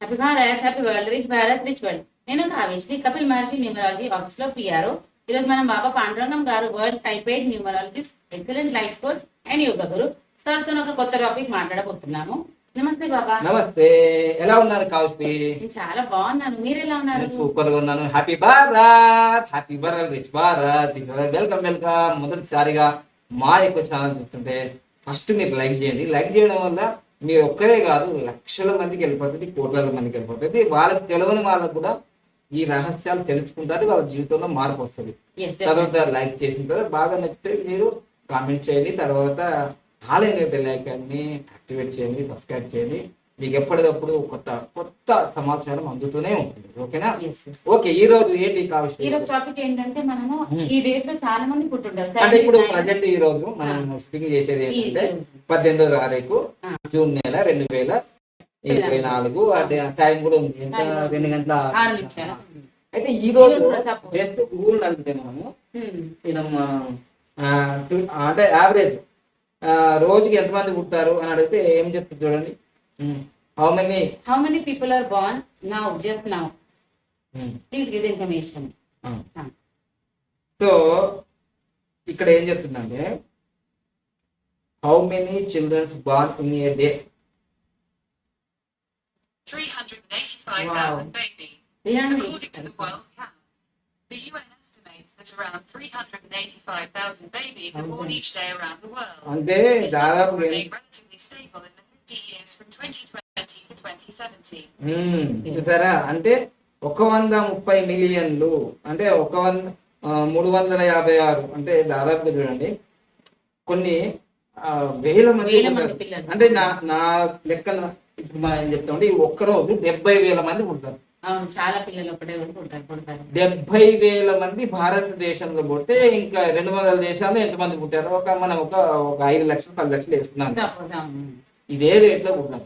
Happy Bharat, happy world, rich Bharat, rich world. నేను కావేశ్రీ, కపిల్ మహర్షి numerology office లో PRO. ఈరోజు మనం బాబా పాండురంగం గారు, world hyped numerologist, excellent life coach and yoga Guru sir తో ఒక కొత్త టాపిక్ మాట్లాడబోతున్నాము. నమస్తే బాబా. నమస్తే. ఎలా ఉన్నారు కావేశ్రీ? నేను చాలా బాగున్నాను, మీరు ఎలా ఉన్నారు? సూపర్ గా ఉన్నాను. Happy Bharat, happy world, rich Bharat. Welcome welcome. మొదటిసారిగా మా యొక్క ఛానల్ చూస్తుంటే ఫస్ట్ మీరు లైక్ చేయండి. లైక్ చేయడం వల్ల మీరు ఒక్కరే కాదు, లక్షల మందికి వెళ్ళిపోతుంది, కోట్ల మందికి వెళ్ళిపోతుంది. వాళ్ళకి తెలియని వాళ్ళకు కూడా ఈ రహస్యాలు తెలుసుకుంటారు, వాళ్ళ జీవితంలో మార్పు వస్తుంది. తర్వాత లైక్ చేసిన తర్వాత బాగా నచ్చితే మీరు కామెంట్ చేయండి. తర్వాత ఆలైన బెల్ ఐకాన్ని యాక్టివేట్ చేయండి, సబ్స్క్రైబ్ చేయండి. మీకు ఎప్పటికప్పుడు కొత్త కొత్త సమాచారం అందుతూనే ఉంటుంది. ఓకేనా? ఓకే. ఈ రోజు ఏంటి కావచ్చు? ఈ రోజు టాపిక్ ఏంటంటే మనము ఈ డేట్ లో చాలా మంది పుట్టుంటారు. అంటే ఇప్పుడు ప్రజెంట్ ఈ రోజు మనం షూటింగ్ చేసేది ఏంటంటే 18వ తారీఖు జూన్ నెల 2024. టైం కూడా ఉంది, ఎంత 2 గంటల 6 నిమిషాలు. అయితే ఈ రోజు జస్ట్ ఊరు నడిపితే మనము అంటే యావరేజ్ రోజుకి ఎంతమంది పుడతారు అని అడిగితే ఏం చెప్తుంది చూడండి. How many people are born now, just now. Please give information. So ఇక్కడ ఏం చెప్తుందంటే how many childrens born in a day? 385,000 babies. According to the World Count, the UN estimates that around 385,000 babies are born each day around the world. అంటే This దాదాపు number remained relatively stable in the 50 years from 2020 to 2017. చూసారా? అంటే 130 మిలియన్లు అంటే 356 అంటే దాదాపు చూడండి కొన్ని వేల మంది పిల్లలు. అంటే నా లెక్కన ఇప్పుడు మనం ఏం చెప్తామంటే ఈ ఒక్కరోజు 70,000 మంది ఉంటారు. అవును, చాలా పిల్లలు ఒకటే పుడతారు. 70,000 మంది భారతదేశంలో పుడితే ఇంకా 200 దేశాల్లో ఎంతమంది పుట్టారు? మనం ఒక 5 లక్షలు 10 లక్షలు వేస్తున్నాం. ఇదే రేట్లో పుట్టాం.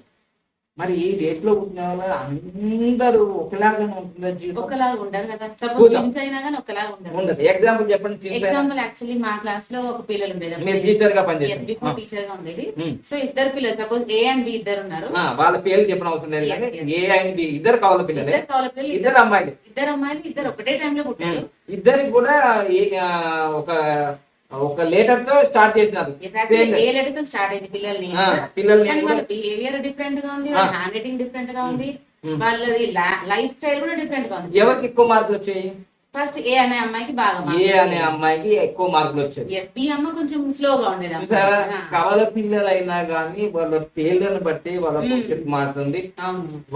మరి ఈ డేట్ లో పుట్టిన వాళ్ళు అందరూ ఒకలాగా ఉంటుందా? జీవితం ఒకలాగా ఉండరు కదా. సపోజ్ ట్విన్స్ అయినా కానీ ఒకలాగా ఉండదు. ఎగ్జాంపుల్ చెప్పండి. ఎగ్జాంపుల్ యాక్చువల్లీ మా క్లాస్ లో ఒక పిల్లలు ఉండేది, మీరు టీచర్ గా పనిచేస్తారు, టీచర్ గా ఉండేది. సో ఇద్దరు పిల్లలు, సపోజ్ ఏ అండ్ బి ఇద్దరు ఉన్నారు. వాళ్ళ పేర్లు చెప్పిన అవసరం లేదు, కానీ ఏ అండ్ బి ఇద్దరు కావాలి పిల్లలు, ఇద్దరు అమ్మాయిలు. ఇద్దరు ఒకటే టైం లో పుట్టారు. ఇద్దరికి కూడా ఒక లెటర్ తో స్టార్ట్ చేసినారు. ఏ లెటర్ తో స్టార్ట్ అయింది పిల్లల్ని. వాళ్ళ బిహేవియర్ డిఫరెంట్ గా ఉంది, వాళ్ళ హ్యాండ్ రైటింగ్ డిఫరెంట్ గా ఉంది, వాళ్ళది లైఫ్ స్టైల్ కూడా డిఫరెంట్ గా ఉంది. ఎవరికి ఎక్కువ మార్కులు వచ్చాయి? ఫస్ట్ ఏ అనే అమ్మాయికి బాగా, ఏ అనే అమ్మాయికి ఎక్కువ మార్కులు వచ్చాయి. బి అమ్మ కొంచెం స్లోగా ఉండేది. కవల పిల్లలు అయినా కానీ వాళ్ళ పేర్లను బట్టి వాళ్ళ భవిష్యత్తు మారుతుంది.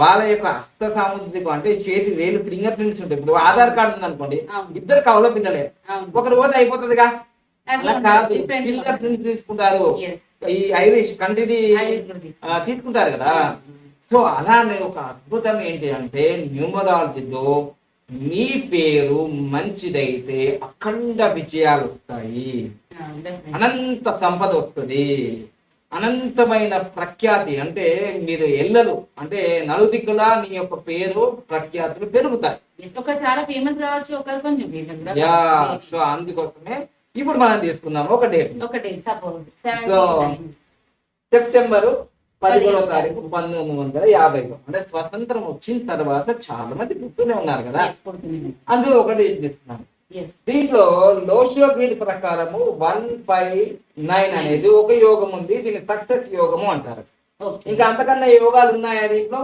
వాళ్ళ యొక్క హస్త సాముద్రికం అంటే చేతి వేలు ఫింగర్ ప్రింట్స్ ఉంటాయి. ఇప్పుడు ఆధార్ కార్డు ఉంది అనుకోండి, ఇద్దరు కవల పిల్లలే, ఒకరి పోతే అయిపోతుందిగా. అలా కాదు, ఫింగర్ ప్రింట్స్ తీసుకుంటారు, ఈ ఐరిష్ కంట్రీ తీసుకుంటారు కదా. సో అలానే ఒక అద్భుతం ఏంటి అంటే న్యూమరాలజీలో మీ పేరు మంచిదైతే అఖండ విజయాలు వస్తాయి, అనంత సంపద వస్తుంది, అనంతమైన ప్రఖ్యాతి. అంటే మీరు ఎల్లలు అంటే నలుదిక్కులా మీ యొక్క పేరు ప్రఖ్యాతులు పెరుగుతాయి. చాలా ఫేమస్ కావచ్చు, ఒకరు కొంచెం. సో అందుకోసమే ఇప్పుడు మనం తీసుకుందాం ఒక డేట్. సో సెప్టెంబర్ 11వ తారీఖు 1950 అంటే స్వతంత్రం వచ్చిన తర్వాత చాలా మంది పుట్టునే ఉన్నారు కదా, అందులో ఒక డేట్ తీసుకున్నాం. దీంట్లో లోషియో గ్రీడ్ ప్రకారము 159 అనేది ఒక యోగం ఉంది. దీన్ని సక్సెస్ యోగము అంటారు. ఇంకా అంతకన్నా యోగాలు ఉన్నాయా దీంట్లో?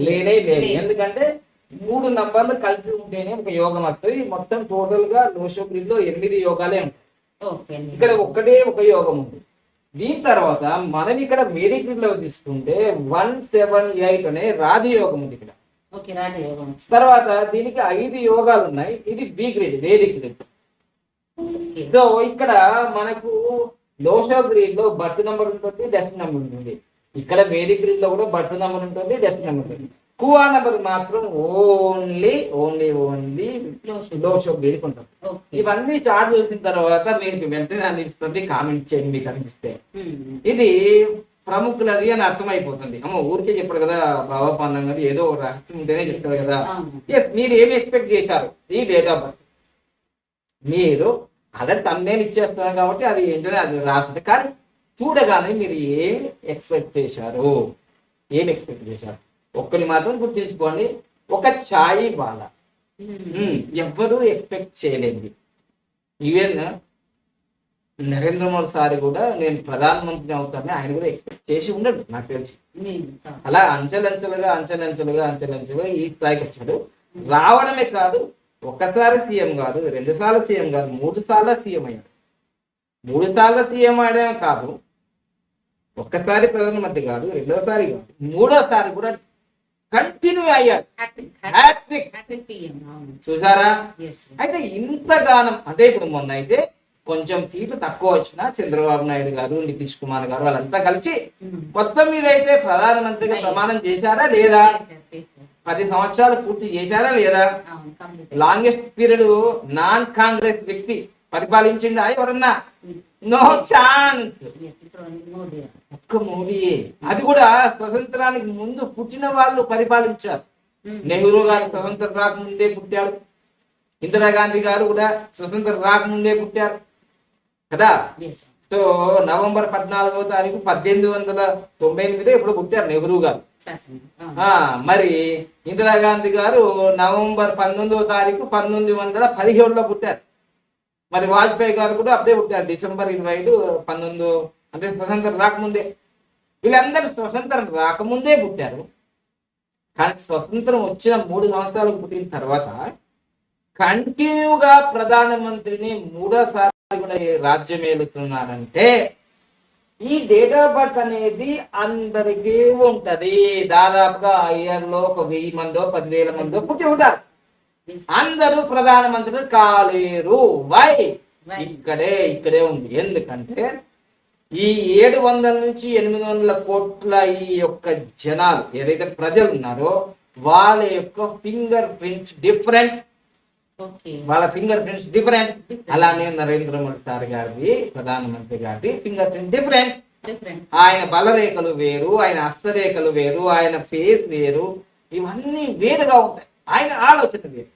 లేనే లేదు. ఎందుకంటే 3 నంబర్లు కలిసి ఉంటేనే ఒక యోగం వస్తుంది. మొత్తం టోటల్ గా లోషియో గ్రీడ్ లో 8 యోగాలే ఉంటాయి. ఇక్కడ ఒక్కటే ఒక యోగం ఉంది. దీని తర్వాత మనం ఇక్కడ వేదిక గ్రిడ్ లో తీసుకుంటే 178 అనే రాజయోగం ఉంది ఇక్కడ. తర్వాత దీనికి 5 యోగాలు ఉన్నాయి. ఇది బి గ్రిడ్, వేదిక గ్రిడ్. సో ఇక్కడ మనకు Lo Shu grid low birth number ఉంటుంది, డెస్ట్ నంబర్ ఉంటుంది. ఇక్కడ వేదిక గ్రిడ్ లో కూడా బర్త్ నంబర్ ఉంటుంది, డెస్ట్ నంబర్ ఉంటుంది. కువా నంబర్ మాత్రం ఓన్లీ లోషో గ్రిడ్ ఉంటుంది. ఇవన్నీ చార్ట్ చూసిన తర్వాత మీకు వెంటనే అనిపిస్తుంది, కామెంట్ చేయండి మీకు అనిపిస్తే. ఇది ప్రముఖులది అని అర్థమైపోతుంది. అమ్మ ఊరికే చెప్పాడు కదా బాబా పాండం గారు, ఏదో రహస్యం ఉంటేనే చెప్తాడు కదా. మీరు ఏమి ఎక్స్పెక్ట్ చేశారు? ఈ డేట్ ఆఫ్ బర్త్ మీరు ఆల్రెడీ తమ్మేం ఇచ్చేస్తున్నారు కాబట్టి అది ఏంటనే అది రాస్తుంది. కానీ చూడగానే మీరు ఏమి ఎక్స్పెక్ట్ చేశారు? ఒక్కని మాత్రం గుర్తుంచుకోండి, ఒక ఛాయ్ వాళ్ళ ఎవ్వరూ ఎక్స్పెక్ట్ చేయలేదు. ఈవెన్ నరేంద్ర మోడీ సార్ కూడా నేను ప్రధానమంత్రి అవుతానని ఆయన కూడా ఎక్స్పెక్ట్ చేసి ఉండడు నాకు తెలిసి. అలా అంచెలంచెలుగా ఈ స్థాయికి వచ్చాడు. రావడమే కాదు, ఒక్కసారి సీఎం కాదు, 2 సార్లు సీఎం కాదు, 3 సార్లు సీఎం అయ్యాడు. 3 సార్లు సీఎం అయ్యడమే కాదు, ఒక్కసారి ప్రధానమంత్రి కాదు, 2వ సారి కాదు, 3వ సారి కూడా కంటిన్యూ అయ్యాడు. చూసారా? అయితే ఇంతగానం అంటే ఇప్పుడు మొన్న అయితే కొంచెం సీట్లు తక్కువ వచ్చినా చంద్రబాబు నాయుడు గారు, నితీష్ కుమార్ గారు వాళ్ళంతా కలిసి మొత్తం మీద అయితే ప్రధానమంత్రిగా ప్రమాణం చేశారా లేదా? 10 సంవత్సరాలు పూర్తి చేశారా లేదా? లాంగెస్ట్ పీరియడ్ నాన్ కాంగ్రెస్ వ్యక్తి పరిపాలించిందా ఎవరన్నా? No chance. ఒక్క మోడీయే, అది కూడా స్వతంత్రానికి ముందు పుట్టిన వాళ్ళు పరిపాలించారు. నెహ్రూ గారు స్వతంత్రం రాకముందే పుట్టాడు, ఇందిరాగాంధీ గారు కూడా స్వతంత్రం రాకముందే పుట్టారు కదా. సో నవంబర్ 14వ తారీఖు 1898 ఎప్పుడు పుట్టారు నెహ్రూ గారు. మరి ఇందిరాగాంధీ గారు నవంబర్ 19వ తారీఖు 1917లో పుట్టారు. మరి వాజ్పేయి గారు కూడా అప్పుడే పుట్టారు, డిసెంబర్ 25, 19 అంటే స్వతంత్రం రాకముందే. వీళ్ళందరూ స్వతంత్రం రాకముందే పుట్టారు. కానీ స్వతంత్రం వచ్చిన 3 సంవత్సరాలకు పుట్టిన తర్వాత కంటిన్యూగా ప్రధానమంత్రిని 3వ సారి కూడా రాజ్యం ఏలుతున్నారంటే ఈ డేట్ ఆఫ్ బర్త్ అనేది అందరికీ ఉంటది. దాదాపుగా ఇయర్లో ఒక 1000 మందో 10,000 మందో పుట్టి ఉంటారు. అందరూ ప్రధానమంత్రి కాలేరు. వై? ఇక్కడే ఉంది. ఎందుకంటే ఈ 700 నుంచి 800 కోట్ల ఈ యొక్క జనాలు ఏదైతే ప్రజలు ఉన్నారో వాళ్ళ యొక్క ఫింగర్ ప్రింట్స్ డిఫరెంట్. అలానే నరేంద్ర మోడీ సార్ గారిది, ప్రధానమంత్రి గారిది ఫింగర్ ప్రింట్ డిఫరెంట్. ఆయన బలరేఖలు వేరు, ఆయన హస్తరేఖలు వేరు, ఆయన ఫేస్ వేరు, ఇవన్నీ వేరుగా ఉంటాయి. ఆయన ఆలోచన వేరు.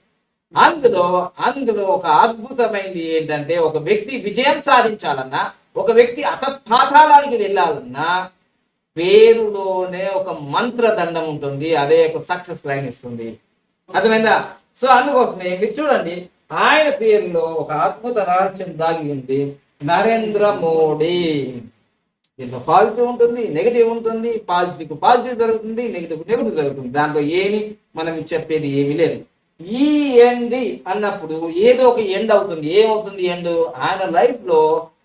అందులో ఒక అద్భుతమైనది ఏంటంటే, ఒక వ్యక్తి విజయం సాధించాలన్నా, ఒక వ్యక్తి అతపాతాళానికి వెళ్ళాలన్నా పేరులోనే ఒక మంత్రదండం ఉంటుంది. అదే ఒక సక్సెస్ లైన్ ఇస్తుంది. అర్థమైందా? సో అందుకోసమే మీరు చూడండి, ఆయన పేరులో ఒక అద్భుత రహస్యం దాగి ఉంది. నరేంద్ర మోడీ. దీంట్లో పాజిటివ్ ఉంటుంది, నెగిటివ్ ఉంటుంది. పాజిటివ్ జరుగుతుంది, నెగిటివ్ జరుగుతుంది. దాంట్లో ఏమి మనం చెప్పేది ఏమీ లేదు. ఈ ఎండ్ అన్నప్పుడు ఏదో ఒక ఎండ్ అవుతుంది. ఏమవుతుంది ఎండ్? ఆయన లైఫ్ లో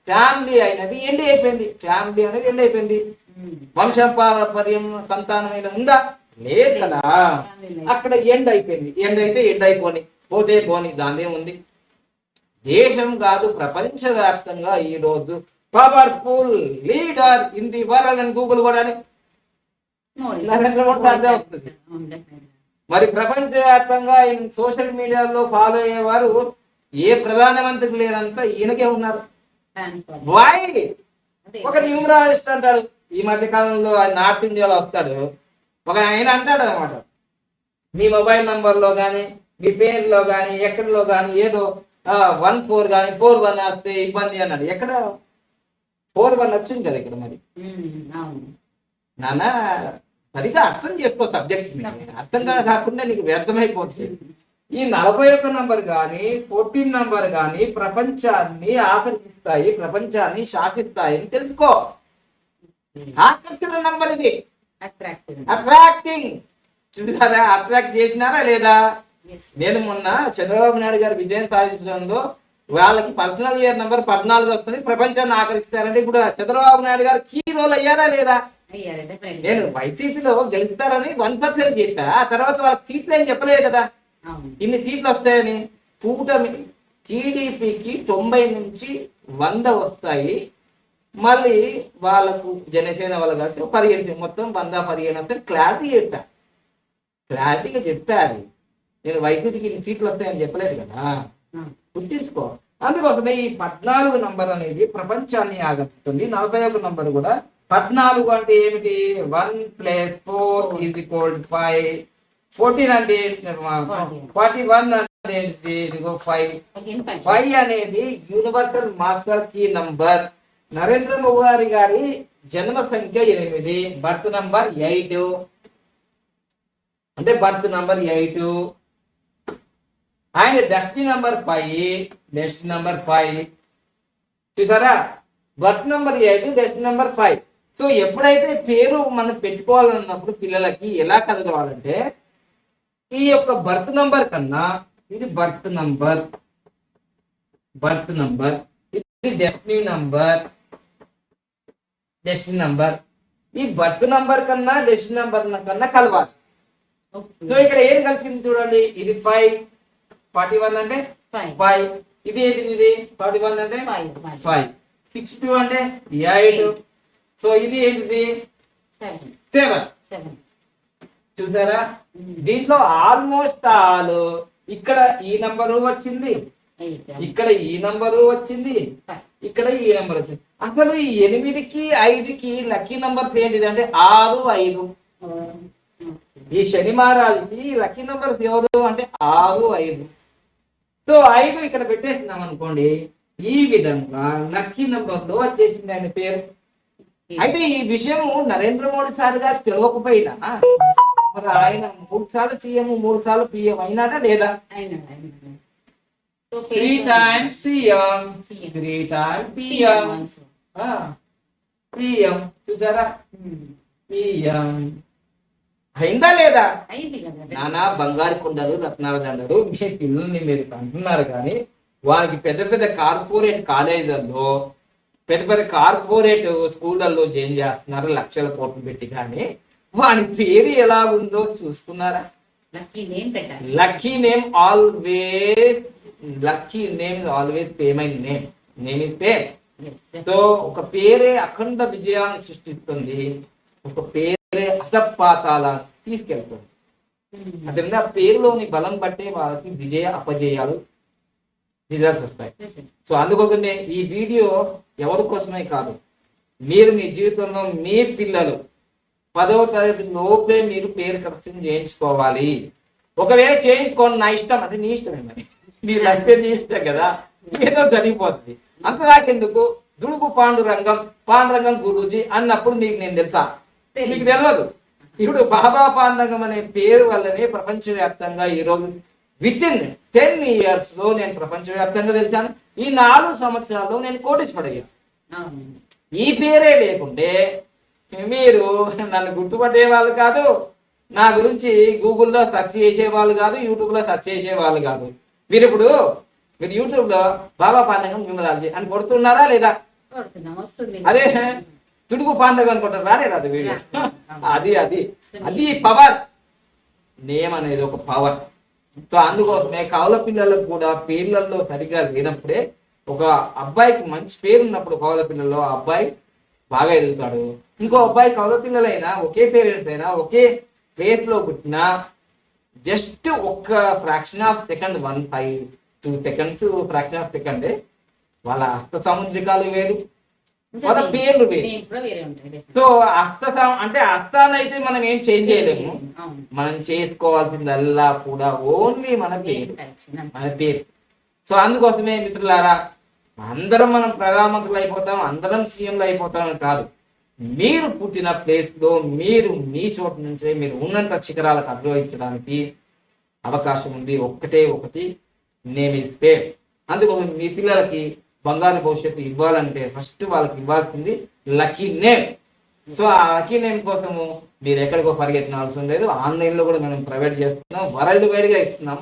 ఫ్యామిలీ అనేది ఎండ్ అయిపోయింది. వంశపారపర్యం సంతానమైన ఉందా? లేదు కదా. అక్కడ ఎండ్ అయిపోయింది. ఎండ్ అయితే ఎండ్ అయిపోని, పోతే పోని, దాని ఉంది. దేశం కాదు, ప్రపంచవ్యాప్తంగా ఈ రోజు powerful leader in the world అని గూగుల్ కూడా నరేంద్ర మోడీ సార్ వస్తుంది. మరి ప్రపంచవ్యాప్తంగా సోషల్ మీడియాలో ఫాలో అయ్యేవారు ఏ ప్రధానమంత్రికి లేనంత ఈయనకే ఉన్నారు. వై? ఒక న్యూమరాలజిస్ట్ అంటాడు, ఈ మధ్య కాలంలో నార్త్ ఇండియాలో వస్తాడు ఒక ఆయన, అంటాడు అనమాట, మీ మొబైల్ నంబర్లో కానీ మీ పేరులో కానీ ఎక్కడిలో కానీ ఏదో 14 కానీ 41 వస్తే ఇబ్బంది అన్నాడు. ఎక్కడ 41 వచ్చింది కదా ఇక్కడ. మరి నాన్న సరిగా అర్థం చేసుకో సబ్జెక్ట్. అర్థం కాకుండా నీకు వ్యర్థమైపోతుంది. ఈ 41 నంబర్ కానీ 14 నంబర్ కానీ ప్రపంచాన్ని ఆకర్షిస్తాయి, ప్రపంచాన్ని శాసిస్తాయని తెలుసుకో. ఆకర్షణ నంబర్ ఇది. అట్రాక్టింగ్. చూసారా? అట్రాక్ట్ చేసినారా లేదా? నేను మొన్న చంద్రబాబు నాయుడు గారు విజయం సాధించడంలో వాళ్ళకి పర్సనల్ ఇయర్ నంబర్ 14 వస్తుంది, ప్రపంచాన్ని ఆకర్షిస్తారంటే ఇప్పుడు చంద్రబాబు నాయుడు గారు కీ రోల్ అయ్యారా లేదా? నేను వైసీపీలో గెలుస్తారని 1% చెప్పా. ఆ తర్వాత వాళ్ళకి సీట్లు ఏం చెప్పలేదు కదా, ఇన్ని సీట్లు వస్తాయని. కూటమి టీడీపీకి 90 నుంచి 100 వస్తాయి. మళ్ళీ వాళ్ళకు జనసేన వాళ్ళు కలిసి 15, మొత్తం 115 వస్తాయి. క్లారిటీగా చెప్పారు. నేను వైసీపీకి ఇన్ని సీట్లు వస్తాయని చెప్పలేదు కదా, గుర్తించుకో. అందుకోసమే ఈ 14 నంబర్ అనేది ప్రపంచాన్ని ఆకర్షిస్తుంది. 41 నంబర్ కూడా. 14 అంటే ఏమిటి? 1 + 4 = 5. 14 అంటే 41 అంటే 5. 5 అనేది universal master key number. Narendra Modi గారి జన్మ సంఖ్య 8, బర్త్ నంబర్ 8. అంటే birth number 8 and destiny number 5 చూసారా, birth number 8 destiny number 5. So ఎప్పుడైతే పేరు మనం పెట్టుకోవాలన్నప్పుడు పిల్లలకి ఎలా కదలవాలంటే ఈ యొక్క బర్త్ నంబర్ కన్నా ఇది బర్త్ నంబర్ ఇది డెస్టినీ నంబర్ ఈ బర్త్ నంబర్ కన్నా డెస్టినీ నంబర్ కన్నా కలవాలి. సో ఇక్కడ ఏది కలిసింది చూడండి, ఇది 541 అంటే 5, ఇది ఏంటి, ఇది 41 అంటే 5, 62 అంటే 8, సో ఇది ఏంటిది 7. చూసారా, దీంట్లో ఆల్మోస్ట్ ఆల్ ఇక్కడ ఈ నంబరు వచ్చింది, ఇక్కడ ఈ నంబరు వచ్చింది, ఇక్కడ ఈ నంబర్ వచ్చింది. అసలు ఈ 8కి 5కి లక్కీ నంబర్స్ ఏంటిది అంటే 6, 5. ఈ శని మహారాజుకి లక్కీ నంబర్స్ ఎవరు అంటే 6, 5. సో 5 ఇక్కడ పెట్టేసినాం అనుకోండి, ఈ విధంగా లక్కీ నంబర్ లో వచ్చేసింది ఆయన పేరు. అయితే ఈ విషయం నరేంద్ర మోడీ సార్ గారు తెలియకపోయినా మరి ఆయన 3 సార్లు సీఎం 3 సార్లు పిఎం అయినాడా లేదా? 3 times సీఎం 3 times పిఎం చూసారా, పిఎం అయిందా లేదా? నానా బంగారు కొండలు రత్నాల దండలు మీ పిల్లల్ని మీరు అంటున్నారు కానీ వారికి పెద్ద పెద్ద కార్పొరేట్ కాలేజీలలో పెద్ద పెద్ద కార్పొరేట్ స్కూళ్ళల్లో జాయిన్ చేస్తున్నారు లక్షల కోట్లు పెట్టి, కానీ వాని పేరు ఎలా ఉందో చూసుకున్నారా? Lucky name always payment name is pair. So ఒక పేరే అఖండ విజయాన్ని సృష్టిస్తుంది, ఒక పేరే అధపాతాలను తీసుకెళ్తుంది. అంటే ఆ పేరులోని బలం బట్టే వాళ్ళకి విజయ అపజయాలు రిజల్ట్స్ వస్తాయి. సో అందుకోసమే ఈ వీడియో ఎవరి కోసమే కాదు, మీరు మీ జీవితంలో మీ పిల్లలు 10వ తరగతి లోపే మీరు పేరు కరెక్షన్ చేయించుకోవాలి. ఒకవేళ చేయించుకోండి, నా ఇష్టం అంటే నీ ఇష్టమే, మరి నీ లైఫ్ నీ ఇష్టం కదా, ఏదో జరిగిపోతుంది. అంతదాకెందుకు దుడుగు పాండురంగం గురూజీ అన్నప్పుడు మీకు నేను తెలుసా? మీకు తెలియదు. ఇప్పుడు బాబా పాండురంగం అనే పేరు వల్లనే ప్రపంచవ్యాప్తంగా ఈరోజు విత్-ఇన్ 10 years లో నేను ప్రపంచవ్యాప్తంగా తెలిసాను. ఈ 4 సంవత్సరాల్లో నేను కోటీశ్వరుడయ్యాను. ఈ పేరే లేకుంటే మీరు నన్ను గుర్తుపట్టే వాళ్ళు కాదు, నా గురించి గూగుల్లో సెర్చ్ చేసే వాళ్ళు కాదు, యూట్యూబ్ లో సెర్చ్ చేసే వాళ్ళు కాదు. మీరు యూట్యూబ్ లో బాబా పాండురంగం న్యూమరాలజీ అని కొడుతున్నారా లేదా? అదే తుడుగు పాండురంగం అనుకుంటారా లేదా? అది వీడియో అది పవర్. నేమ్ అనేది ఒక పవర్. సో అందుకోసమే కవల పిల్లలకు కూడా పేర్లలో సరిగా లేనప్పుడే, ఒక అబ్బాయికి మంచి పేరు ఉన్నప్పుడు కవల పిల్లల్లో ఆ అబ్బాయి బాగా ఎదుగుతాడు. ఇంకో అబ్బాయి కవల పిల్లలైనా ఒకే పేరెంట్స్ అయినా ఒకే ప్లేస్ లో పుట్టినా జస్ట్ ఒక్క fraction of second 1.52 seconds fraction of second వాళ్ళ హస్త సాముద్రికాలు వేరు, వాళ్ళ పేర్లు వేరు. సో హస్తాన్ని అయితే మనం ఏం చేంజ్ చేయలేము. మనం చేసుకోవాల్సిందల్లా కూడా ఓన్లీ మన పేరు. సో అందుకోసమే మిత్రులారా, అందరం మనం ప్రధానమంత్రులు అయిపోతాం, అందరం సీఎంలు అయిపోతామని కాదు. మీరు పుట్టిన ప్లేస్ లో మీరు మీ చోటు నుంచే మీరు ఉన్నంత శిఖరాలకు అధిరోహించడానికి అవకాశం ఉంది. ఒకటి నేమ్ ఇస్ పేర్. అందుకోసం మీ పిల్లలకి బంగారు భవిష్యత్తు ఇవ్వాలంటే ఫస్ట్ వాళ్ళకి ఇవ్వాల్సింది లక్కీ నేమ్. సో ఆ లక్కీ నేమ్ కోసము మీరు ఎక్కడికో పరిగెత్తిన అవసరం లేదు. ఆన్లైన్ లో కూడా మనం ప్రొవైడ్ చేస్తున్నాం, వరల్డ్ వైడ్ గా ఇస్తున్నాం.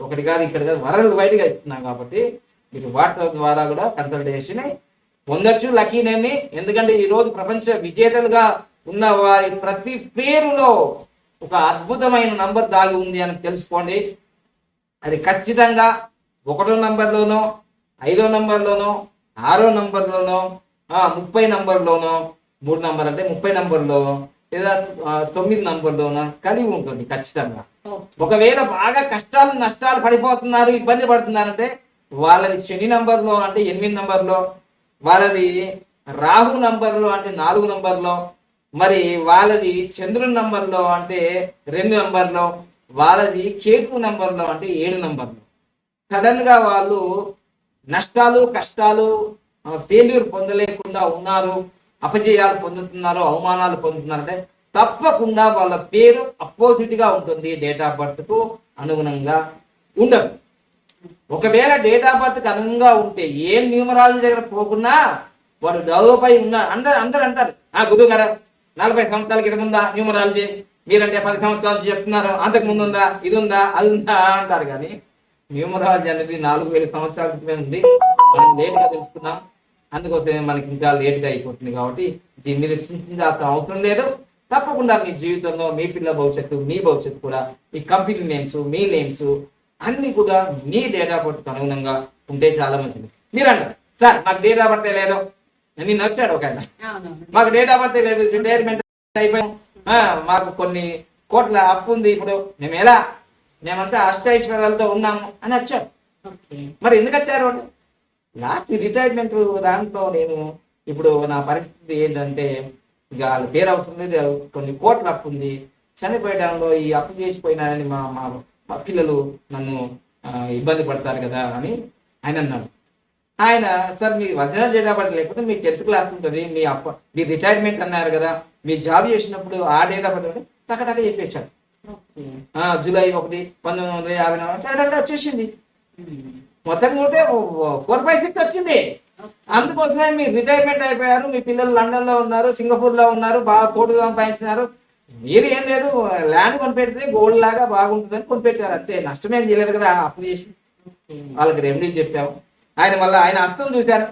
ఒకటి కాదు ఇక్కడ కాదు, వరల్డ్ వైడ్ గా ఇస్తున్నాం. కాబట్టి మీరు వాట్సాప్ ద్వారా కూడా కన్సల్టేషన్ పొందొచ్చు లక్కీ నేమ్ ని. ఎందుకంటే ఈ రోజు ప్రపంచ విజేతలుగా ఉన్న వారి ప్రతి పేరులో ఒక అద్భుతమైన నంబర్ దాగి ఉంది అని తెలుసుకోండి. అది ఖచ్చితంగా 1వ నంబర్లోనో 5వ నంబర్లోనో 6వ నంబర్లోనో 30 నంబర్లోనో 3 నంబర్ అంటే 30 నంబర్లో లేదా 9 నంబర్లోనో కలిగి ఉంటుంది ఖచ్చితంగా. ఒకవేళ బాగా కష్టాలు నష్టాలు పడిపోతున్నారు, ఇబ్బంది పడుతున్నారంటే వాళ్ళది శని నంబర్లో అంటే 8 నంబర్లో, వాళ్ళది రాహు నంబర్లో అంటే 4 నంబర్లో, మరి వాళ్ళది చంద్రుని నంబర్లో అంటే 2 నంబర్లో, వాళ్ళది కేతు నంబర్లో అంటే 7 నంబర్లో. సడన్ గా వాళ్ళు నష్టాలు కష్టాలు ఫెయిల్యూర్ పొందలేకుండా ఉన్నారు, అపజయాలు పొందుతున్నారు, అవమానాలు పొందుతున్నారు అంటే తప్పకుండా వాళ్ళ పేరు అపోజిట్ గా ఉంటుంది, డేట్ ఆఫ్ బర్త్ కు అనుగుణంగా ఉండదు. ఒకవేళ డేట్ ఆఫ్ బర్త్ కి అనుగుణంగా ఉంటే ఏం న్యూమరాలజీ దగ్గర పోకున్నా వాడు డెవలప్ అయి ఉన్నా అందరూ అంటారు, గురువు గారు 40 సంవత్సరాల క్రితం ఉందా న్యూమరాలజీ, మీరంటే 10 సంవత్సరాల నుంచి చెప్తున్నారు, అంతకు ముందు ఉందా, ఇది ఉందా, అది ఉందా అంటారు. కానీ న్యూమరాలజీ అనేది 4000 సంవత్సరాల క్రితమే ఉంది, మనం లేట్గా తెలుసుకున్నాం, అందుకోసమే మనకి ఇంకా లేట్గా అయిపోతుంది. కాబట్టి దీని మీద చింతించాల్సిన అవసరం లేదు. తప్పకుండా మీ జీవితంలో మీ పిల్ల భవిష్యత్తు, మీ భవిష్యత్తు కూడా మీ కంపెనీ నేమ్స్, మీ నేమ్స్ అన్ని కూడా మీ డేట్ ఆఫ్ బర్త్ అనుగుణంగా ఉంటే చాలా మంచిది. మీరు అంటారు, సార్ మాకు డేట్ ఆఫ్ బర్త్ లేదు, నిన్న వచ్చాడు ఒక ఆయన, మాకు డేట్ ఆఫ్ బర్త్ లేదు, రిటైర్మెంట్ అయిపోయాం, మాకు కొన్ని కోట్ల అప్పు ఉంది, ఇప్పుడు మేమంతా అష్టైశ్వర్యాలతో ఉన్నాము అని వచ్చాడు. మరి ఎందుకు వచ్చారు అంటే, లాస్ట్ రిటైర్మెంట్ దాంట్లో నేను ఇప్పుడు నా పరిస్థితి ఏంటంటే ఇక వాళ్ళ పేరు అవసరం లేదు, కొన్ని కోట్ల అప్పు ఉంది, చనిపోయే టైంలో ఈ అప్పు చేసిపోయినారని మా పిల్లలు నన్ను ఇబ్బంది పడతారు కదా అని ఆయన అన్నాడు. ఆయన, sir me original date of birth లేకపోతే మీ 10th క్లాస్ ఉంటుంది, మీ రిటైర్మెంట్ అన్నారు కదా, మీ జాబ్ చేసినప్పుడు ఆ డేట్ ఆఫ్ బర్త్ టక చెప్పేశాడు. జూలై 1, 1954 వచ్చేసింది, మొత్తం కూడా 4, 5, 6 వచ్చింది. అందుకోసమే మీరు రిటైర్మెంట్ అయిపోయారు, మీ పిల్లలు లండన్ లో ఉన్నారు, సింగపూర్ లో ఉన్నారు, బాగా కోట్లు సంపాదించినారు, మీరు ఏం లేదు ల్యాండ్ కొనిపెడితే గోల్డ్ లాగా బాగుంటుందని కొనిపెట్టారు, అంతే, నష్టమేం చేయలేదు కదా అప్పు చేసి. వాళ్ళకి రెమెడీస్ చెప్పాము. ఆయన హస్తం చూశారు,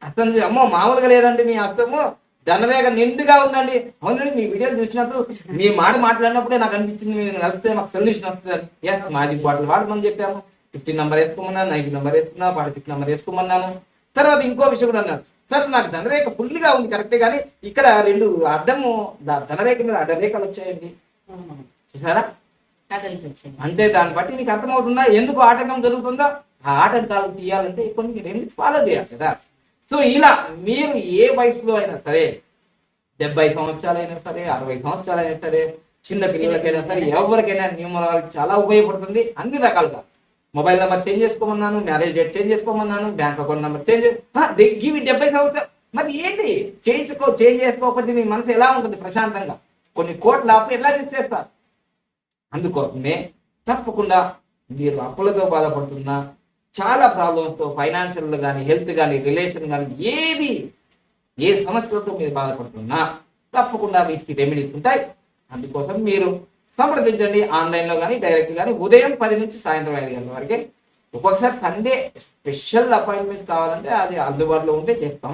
హస్తం చూసి అమ్మో మామూలుగా లేదండి మీ హస్తము, ధనరేఖ నిండుగా ఉందండి. అవునండి, మీ వీడియోలు చూసినప్పుడు మీ మాట్లాడినప్పుడే నాకు అనిపించింది, మీరు కలిస్తే మాకు సొల్యూషన్ వస్తుందని. ఎస్, మ్యాజిక్ బాటిల్ వాడమని చెప్పాము, 15 నెంబర్ వేసుకోమన్నాను, 19 నెంబర్ వేసుకున్నా, 46 నెంబర్ వేసుకోమన్నాను. తర్వాత ఇంకో విషయం కూడా అన్నారు, సార్ నాకు ధనరేఖ ఫుల్గా ఉంది కరెక్టే, కానీ ఇక్కడ 2 అడ్డము ధనరేఖ మీద అడ్డరేఖలు వచ్చాయండి, చూసారా? అంటే దాన్ని బట్టి మీకు అర్థమవుతుందా ఎందుకు ఆటంకం జరుగుతుందో? ఆ ఆటంకాలు తీయాలంటే కొన్ని రెమెడీస్ ఫాలో చేయాలి కదా. సో ఇలా మీరు ఏ వయసులో అయినా సరే, 70 సంవత్సరాలైనా సరే, 60 సంవత్సరాలైనా సరే, చిన్న పిల్లలకైనా సరే, ఎవరికైనా న్యూమరాలజీ చాలా ఉపయోగపడుతుంది అన్ని రకాలుగా. మొబైల్ నెంబర్ చేంజ్ చేసుకోమన్నాను, మ్యారేజ్ డేట్ చేంజ్ చేసుకోమన్నాను, బ్యాంక్ అకౌంట్ నెంబర్ చేంజ్ గివి 70 సంవత్సరాలు. మరి ఏంటి చేంజ్ చేసుకోకపోతే మీ మనసు ఎలా ఉంటుంది ప్రశాంతంగా? కొన్ని కోట్ల అప్పు ఎలా చేస్తారు? అందుకోసమే తప్పకుండా మీరు అప్పులతో బాధపడుతున్నా, చాలా ప్రాబ్లమ్స్తో, ఫైనాన్షియల్ కానీ, హెల్త్ కానీ, రిలేషన్ కానీ, ఏ సమస్యలతో మీరు బాధపడుతున్నా తప్పకుండా వీటికి రెమెడీస్ ఉంటాయి. అందుకోసం మీరు సంప్రదించండి, ఆన్లైన్లో కానీ డైరెక్ట్ కానీ, ఉదయం 10 నుంచి సాయంత్రం 5 గంటల వరకే. ఒక్కొక్కసారి సండే స్పెషల్ అపాయింట్మెంట్ కావాలంటే అది అందుబాటులో ఉంటే చేస్తాం,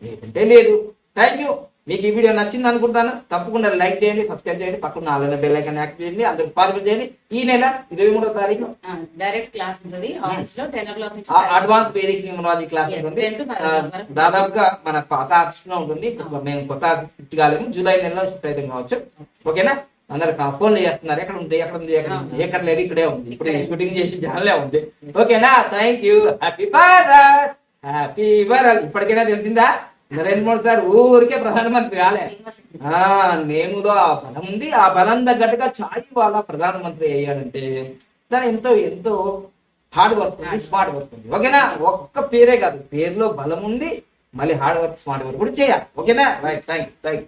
లేదంటే లేదు. Thank you. మీకు ఈ వీడియో నచ్చింది అనుకుంటాను. తప్పకుండా లైక్ చేయండి, సబ్స్క్రైబ్ చేయండి, పక్కన ఆన్లైన్ బెల్ ఐకాన్ యాక్టివేట్ చేయండి, అందరికి ఫార్వర్డ్ చేయండి. ఈ నెల 23వ తారీఖు డైరెక్ట్ క్లాస్ ఉంటుంది ఆఫీస్ లో 10 o'clock నుంచి అడ్వాన్స్ వేదిక్ న్యూమరాలజీ క్లాస్ ఉంటుంది. దాదాపుగా మన పాత ఆఫీస్ లో ఉంటుంది, మేము కొత్త ఆఫీస్ షిఫ్ట్ కాలేము, జూలై నెలలో షిఫ్ట్ అయితే కావచ్చు. ఓకేనా? అందరు ఫోన్లు చేస్తున్నారు, ఎక్కడ ఉంది ఎక్కడ లేదు, ఇక్కడే ఉంది, ఇప్పుడు షూటింగ్ చేసి జాన్లే ఉంది. ఓకేనా? Thank you. Happy Bharat, happy Bharat. ఇప్పటికైనా తెలిసిందా? 2-3 సార్లు ఊరికే ప్రధానమంత్రి కాలే, నేములో ఆ బలం ఉంది, ఆ బలం తగ్గట్టుగా చాయ్ వాళ్ళ ప్రధానమంత్రి అయ్యాడంటే దాని ఎంతో హార్డ్ వర్క్ ఉంది, స్మార్ట్ వర్క్ ఉంది. ఓకేనా? ఒక్క పేరే కాదు, పేరులో బలం ఉంది, మళ్ళీ హార్డ్ వర్క్, స్మార్ట్ వర్క్ కూడా చేయాలి. ఓకేనా? Right, thank you.